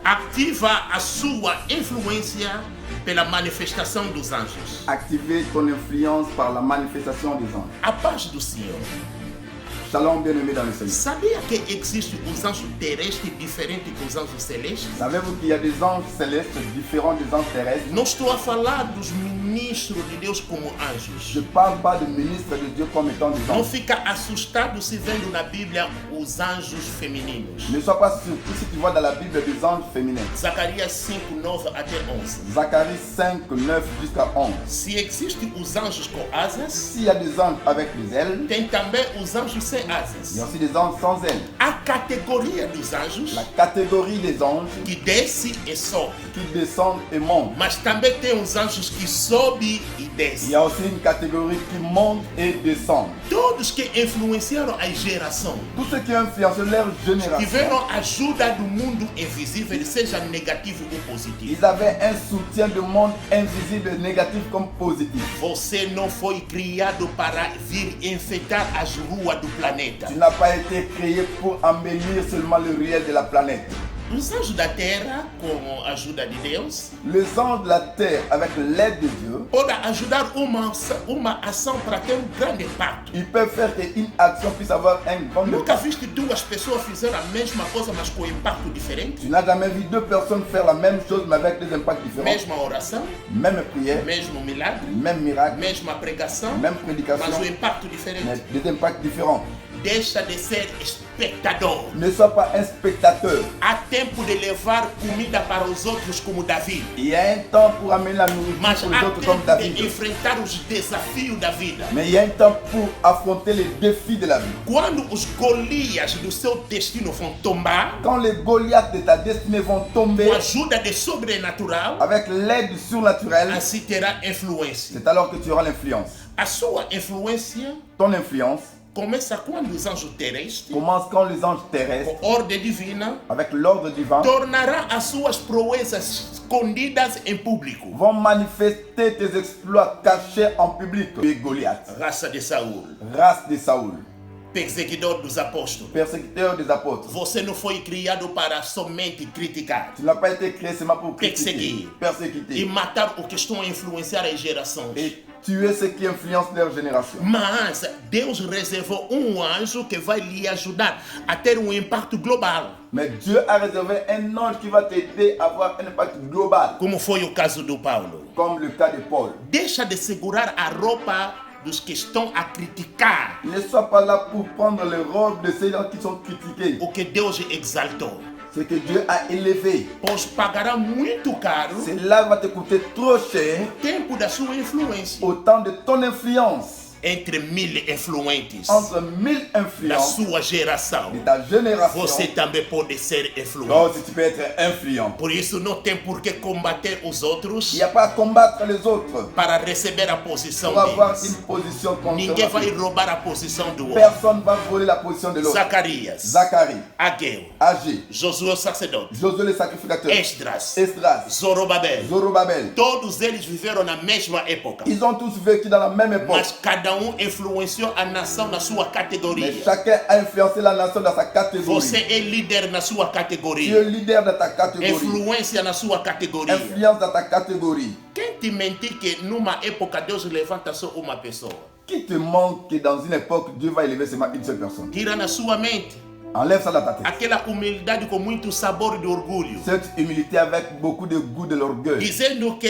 Ativa a sua influência pela manifestação dos anjos. Activer ton influence par la manifestation des anges. A paz do Senhor. Shalom bien-aimé dans le Seigneur. Sabia que existem os anjos terrestres diferentes dos anjos celestes? Savez-vous qu'il y a des anges célestes différents des anges terrestres? Não estou a falar dos ministros de Deus como Je anjos. ne parle pas de ministres de Dieu comme étant des Não anges. fica assustado se vendo na Bíblia os anjos femininos. Ne sois pas surpris si tu vois dans la Bible des anges féminins. Zacarias 5, 9 até 11. Zacharie 5, 9 jusqu'à 11. Se existem os anjos com asas, S'il y a des anges avec des ailes, tem também os anjos sem il y a asas. aussi des anges sans ailes. A categoria dos anjos La catégorie des anges que desce e sobe, qui descendent et montent. mas também tem os anjos que sobe e Il desce. y a aussi une catégorie qui monte et descend. Todos que influenciaram a geração Tous ceux qui ont influencé leur génération, tiveram ajuda do mundo invisível, seja negativo ou positivo. ils avaient un soutien du monde invisible, négatif comme positif. Você não foi criado para vir enfeitar as ruas do planeta. Tu n'as pas été créé pour embellir seulement le réel de la planète. Os anjos da terra, com a ajuda de Deus, Les anges de la terre, avec l'aide de Dieu, podem ajudar uma ação para ter grande impacto. ils peuvent faire qu'une action puisse avoir un grand Nunca impact. viste duas pessoas fizeram a mesma coisa, mas com impacto diferente? Tu n'as jamais vu deux personnes faire la même chose mais avec des impacts différents. Mesma oração, Même prière, mesmo milagre, même miracle, mesma pregação, même mas prédication, o impacto diferente. mais des impacts différents. Deixa de ser espectador. Ne sois pas un spectateur. Há tempo de levar comida para os outros como Davi, Il y a un temps pour amener la nourriture mas pour les há autres comme tempo de David. enfrentar os desafios da vida. Mais il y a un temps pour affronter les défis de la vie. Quando os Golias do seu destino vão tombar, Quand les Goliaths de ta destinée vont tomber, com a ajuda de sobrenatural, avec l'aide surnaturelle, assim terá influência. c'est alors que tu auras l'influence. A sua influência Ton influence começa quando os anjos terrestres, commence quand les anges terrestres, com ordem divina, avec l'ordre divin, tornará as suas proezas escondidas em público. vont manifester tes exploits cachés en public. Tu es Goliath, Raça de Saul, race de Saoul, perseguidor dos apóstolos. persécuteur des apôtres. Você não foi criado para somente criticar Tu n'as pas été créé seulement pour critiquer, e persécuter matar o que estão a influenciar as gerações. et tuer ceux qui influencent leur génération. Mas Deus reservou anjo que vai lhe ajudar a ter impacto global, Mais Dieu a réservé un ange qui va t'aider à avoir un impact global, como foi o caso do Paulo. comme le cas de Paul. Deixa de segurar a roupa dos que estão a criticar Ne sois pas là pour prendre les robes de ceux qui sont critiqués. o que Deus exaltou, Ce que Dieu a élevé, pois pagará muito caro cela va te coûter trop cher o tempo da sua influência. au temps de ton influence. Entre 1000 influentes Entre 1000 da influences sua geração, de ta génération, você também pode ser toi influente. aussi tu peux être influent. Por isso não tem por que combater os outros Il n'y a pas à combattre les autres para receber a posição pour avoir deles. une position contre Ninguém vai l'autre. roubar a posição do outro. Personne ne va voler la position de l'autre. Zacarias, Zacharie, Ageu, Agé, Josué o sacerdote, Josué le sacrificateur, Esdras, Esdras, Zorobabel, Zorobabel. todos eles viveram na mesma época, Ils ont tous vécu dans la même époque. mas cada influenciou a nação na sua Mais categoria. chacun a influencé la nation dans sa catégorie. Você é líder na sua Tu es categoria, leader de ta catégorie. influência na sua categoria. Influence dans ta catégorie. Quem te mentir que numa época Deus levanta só uma pessoa? Qui te manque que dans une époque, Dieu va élever seulement une seule personne? Tira na sua mente Enlève ça dans ta tête. aquela humildade com muito sabor de orgulho, Cette humilité avec beaucoup de goût de l'orgueil. dizendo que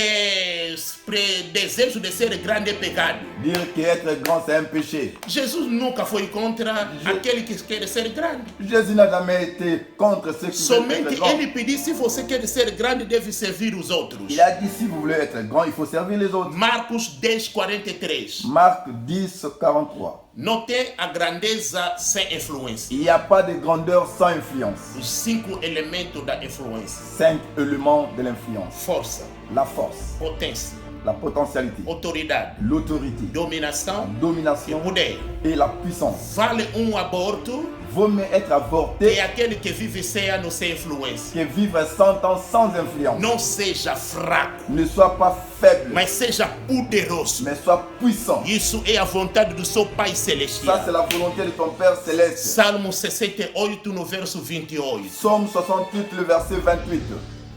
desejo de ser grande é pecado. Dire qu'être grand, c'est un péché. Jesus nunca foi contra aquele que quer ser grande. Jésus n'a jamais été contre ceux qui veulent Somente être grands. ele pediu: se você quer ser grande, deve servir os outros. Il a dit, si vous voulez être grand, il faut servir les autres. Marcos 10, 43. Marc 10, 43. Não tem a grandeza sem influência. Il n'y a pas de grandeur sans influence. Os 5 elementos da influência: 5 éléments de l'influence. força, La force, potência, la potentialité, autoridade, l'autorité, la dominação e domination poder. et la puissance. Vale aborto Vaut mieux être que avorté aquele que vive 100 anos sem influência. que vivre 100 ans sans influence. Não seja fraco, Ne sois pas faible, mas seja poderoso. mais sois puissant. Isso é a vontade do seu Pai Ça, c'est Celestial. la volonté de ton Père Céleste. Salmo 68, no verso 28. Psaume 68, le verset 28.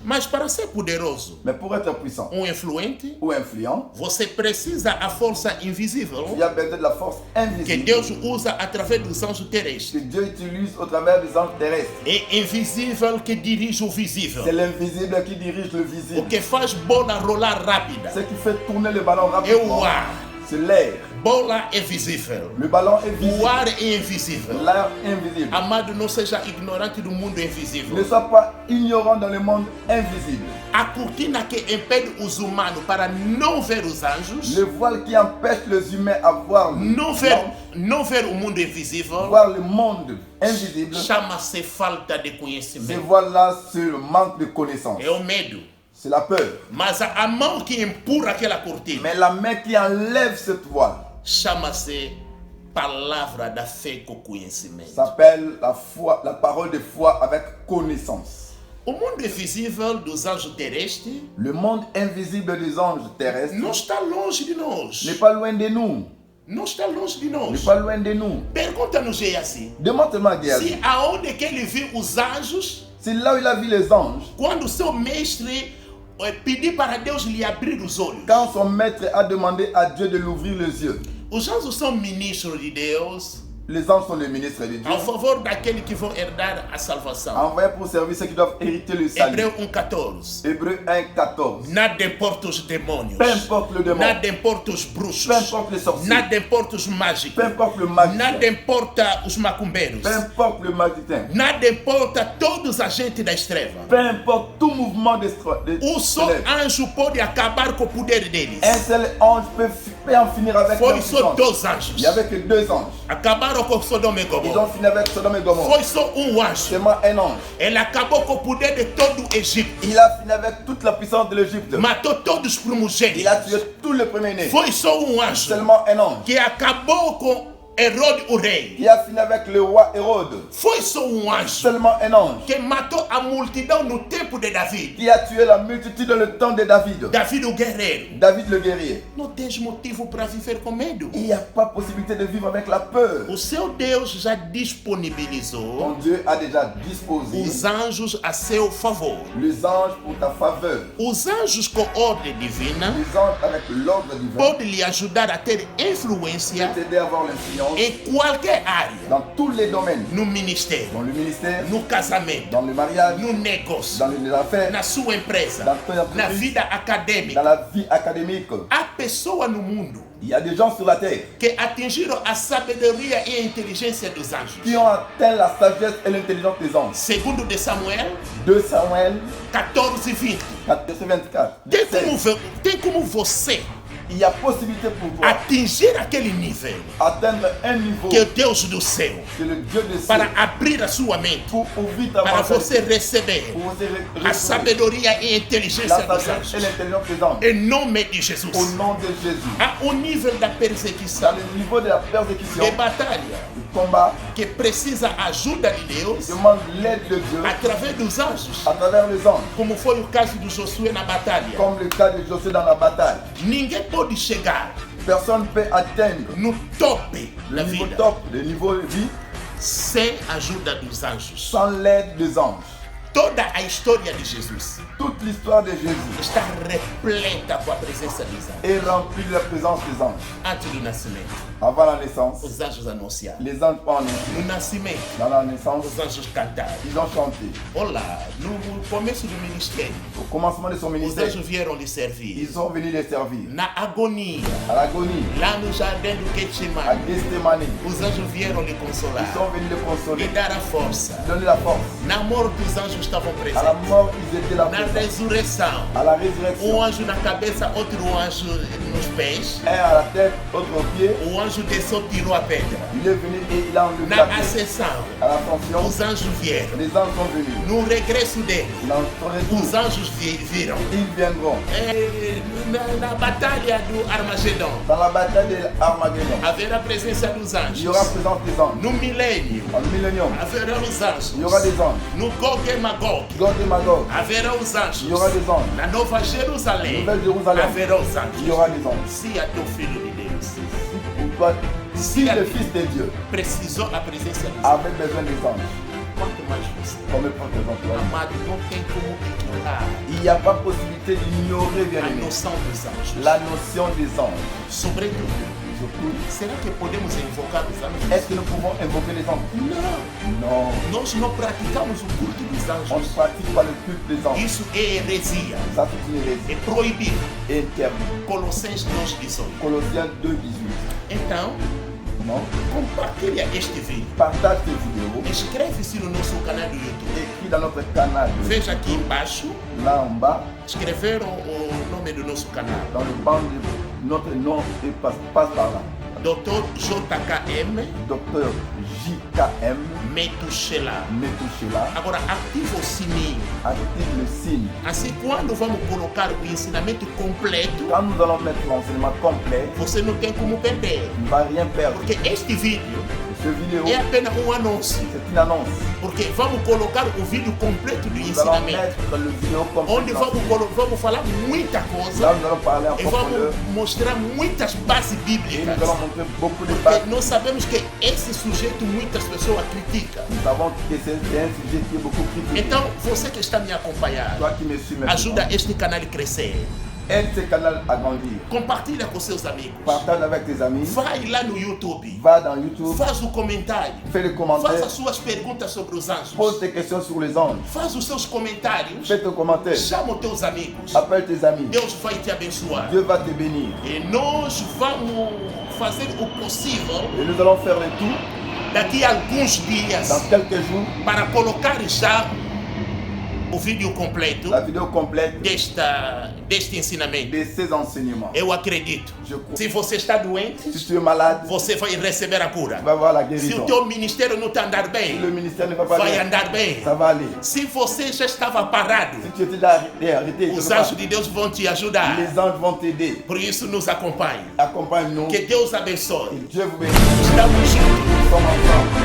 Mas para ser poderoso, Mais pour être puissant influente, ou influent, você precisa a força invisível il y a besoin de la force que invisible Deus usa através dos anjos terrestres. que Dieu utilise au travers des anges terrestres. É invisível que dirige o visível. C'est l'invisible qui dirige le O visible. que faz bola rolar rápida Ce qui fait tourner le ballon é o rapidement, ar. c'est l'air. Bola é visível. Le ballon est O visible. ar é invisível. L'air invisible. Amado, não seja ignorante do mundo Ne invisível. sois pas ignorant dans le monde invisible. A cortina que impede os humanos para não ver os anjos, Le voile qui empêche les humains à voir não ver o mundo invisível, voir le monde invisible. chama-se falta de Ce conhecimento. voile-là, c'est le manque de connaissance. É o medo. C'est la peur. Mas a mão que empurra aquela cortina Mais la main qui enlève cette voile chama-se palavra da fé com conhecimento. s'appelle la foi, la parole de foi avec connaissance. O mundo invisível dos anjos terrestres Le monde invisible des anges terrestres não está longe de nós. n'est pas loin de nous. Não está longe de nós. N'est pas loin de nous. Pergunta-nos assim. Demande-moi, Guerre. Se aonde que ele viu os anjos, C'est là où il a vu les anges. quando seu mestre pediu para Deus lhe abrir os olhos. Quand son maître a demandé à Dieu de l'ouvrir les yeux. Os anjos são ministros de Deus Les anges sont les ministres de Dieu. a favor daqueles que vão herdar a salvação. Envoyés pour servir ceux qui doivent hériter le salut. Hebreu 1,14. Hébreu 1,14. Nada importa os demônios. Peu importe le démon. Nada importa os bruxos. Peu importe les sorciers. Nada importa os mágicos. Peu importe le magicien. Nada importa os macumbeiros. Peu importe le magicien. Nada importa todos os agentes da estreva. Peu importe tout mouvement de Só anjo pode acabar com o poder deles. un seul ange peut en finir avec Foi leur só puissance. 2 anjos. Il n'y avait que 2 anges. Acabaram com Sodoma e Ils Gomorra. ont fini avec Sodome et Gomorrhe. Foi só anjo. Seulement un ange. Ele acabou com o poder de todo o Egito. Il a fini avec toute la puissance de l'Égypte. Matou todos os primogênitos. Il a tué tous les premiers-nés. Foi só anjo Seulement un ange. que acabou com Herode o rei. Il a fini avec le roi Hérode. Foi só anjo Seulement un ange. que matou a multidão no tempo de Davi. Qui a tué la multitude dans le temps de David. Davi o guerreiro. David le guerrier. Não tens motivo para viver com medo. Il n'y a pas possibilité de vivre avec la peur. O seu Deus já disponibilizou Ton Dieu a déjà disposé os anjos a seu favor. les anges pour ta faveur. Os anjos com ordem divina Les anges avec l'ordre divin podem lhe ajudar a ter influência peuvent t'aider à avoir l'influence em qualquer área. dans tous les domaines. No ministério, Dans le ministère, no casamento, dans le mariage, no negócio, dans les affaires, na sua empresa, dans ton na entreprise, vida dans acadêmica. la vie académique. Há pessoas no mundo Il y a des gens sur la terre que atingiram a sabedoria e a inteligência dos anjos. qui ont atteint la sagesse et l'intelligence des anges. Segundo de Samuel 2 Samuel 14 e 20. 24. Tem como você Il y a possibilité pour toi atingir aquele nível atteindre un niveau que é o Deus do céu, que le Dieu de ciel para abrir a sua mente, pour ouvrir ta para você mentalité, receber pour você a recevoir sabedoria e a inteligência la dos sagesse et anjos. l'intelligence des anges. Em nome de Jesus. Au nom de Jésus. Há um nível da Dans perseguição, le niveau de la persécution, de batalha, du combat, que precisa a ajuda de Deus demande l'aide de Dieu através dos anjos, à travers les anges. como foi o caso de Josué na batalha. Comme le cas de Josué dans la bataille. Ninguém pode chegar Personne ne peut atteindre no tope da le niveau vida top, le niveau de vie, sem a ajuda dos anjos. sans l'aide des anges. Toda a história de Jesus Toute l'histoire de Jésus está repleta com a presença dos anjos. est remplie de la présence des anges. Antes do nascimento, Avant la naissance, os anjos anunciaram. les anges ont annoncé. No nascimento, Dans la naissance, os anjos cantaram. ils ont chanté. Olá, no começo do ministério, Au commencement de son os ministère, anjos vieram lhe servir. ils sont venus les servir. Na agonia, À l'agonie, lá no jardim do à Getsemane, Gethsemane, os anjos vieram lhe ils consolar, sont venus le lhe consoler, dar a força. donner la force. Na morte, os anjos estavam À la presentes. mort, ils étaient là Na présents. resurreição, À la résurrection, um anjo na cabeça, outro anjo nos pés, un à la tête, autre au pied. o anjo desceu, tirou a pedra. Il est venu et il a enlevé la Na pierre. ascensão, À l'ascension, os anjos vieram. les anges sont venus. No regresso dele, Dans son retour, os anjos viram. ils viendront. Na batalha do Armagedon, Dans la bataille de Armageddon, haverá a presença dos il y aura anjos. présence des anges. No milênio, En millénium, haverá os anjos. il y aura des anges. No Gog e Magog, Gog et Magog, haverá os anjos. il y aura des anges. Na Nova Jerusalém, Nouvelle Jérusalem, haverá os il y aura anjos. des anges. Se é teu filho de Deus Si le Fils de Dieu precisou a presença dos anjos, avait besoin des anges, quanto mais você. combien de toi? Amado, não tem como ignorar Il n'y a pas possibilité d'ignorer, bien a aimé, noção dos anjos. la notion des anges. Sobretudo, Surtout, será que podemos invocar os anjos? est-ce que nous pouvons invoquer les anges? Não, Non, nós não praticamos o culto dos on ne anjos. pratique pas le culte des anges. Isso é heresia, Ça, c'est une hérésie é proibido. interdite. Colossenses 2,18. Colossiens 2,18. Então, Non? compartilha este vídeo. Partage cette vidéo. Inscreve-se no nosso canal do YouTube. Écris dans notre canal. Veja aqui embaixo, Là en bas, escreveram o nome do nosso canal. dans le banc, notre nom et passe par là. Dr. JKM Docteur JKM Metushela. Metushela. Agora, ativa o sininho. Active le signe. Assim, quando vamos colocar o ensinamento completo, Quand nous allons mettre l'enseignement complet, você não tem como perder. tu ne vas rien perdre. Porque este vídeo Ce vidéo, é apenas um anúncio. c'est une annonce. Porque vamos colocar o vídeo completo do Nous allons ensinamento. mettre le vidéo complet. Onde vamos falar muita Là, coisa nous allons parler en e profondeur. vamos mostrar muitas bases Et nous bíblicas. allons montrer beaucoup de Porque bases. nós sabemos que esse sujeito muitas pessoas criticam. Nous savons que c'est un sujet qui est beaucoup critiqué. Então, você que está me acompanhando, Toi qui me suis maintenant, ajuda este canal a crescer. aide ce canal à grandir. Compartilha com seus amigos. Partage avec tes amis. Vai lá no YouTube. Va dans YouTube. Faz o comentário. Fais des Faça commentaires. suas perguntas sobre os anjos. Pose tes questions sur les anges. Faz os seus comentários. Fais tes commentaires. Chama os teus amigos. Appelle tes amis. Deus vai te abençoar. Dieu va te bénir. E nós vamos fazer o possível Et nous allons faire le tout daqui a alguns dias dans quelques jours. para colocar já o vídeo completo La vidéo complète deste ensinamento. de ces enseignements. Eu acredito. Je crois. Se você está doente, Si tu es malade, você vai receber a cura. tu vas voir la Se o guérison. teu ministério não está andar Si le bem, ministère ne va pas vai bien, andar bem. ça va aller. Se você já estava parado, Si tu étais arrêté, tu os peux pas. anjos de Deus vão te ajudar. Les anges vont t'aider. Por isso, nos acompanhe. Accompagne-nous. Que Deus abençoe. Et Dieu vous bénisse. Estamos juntos. Nous sommes ensemble.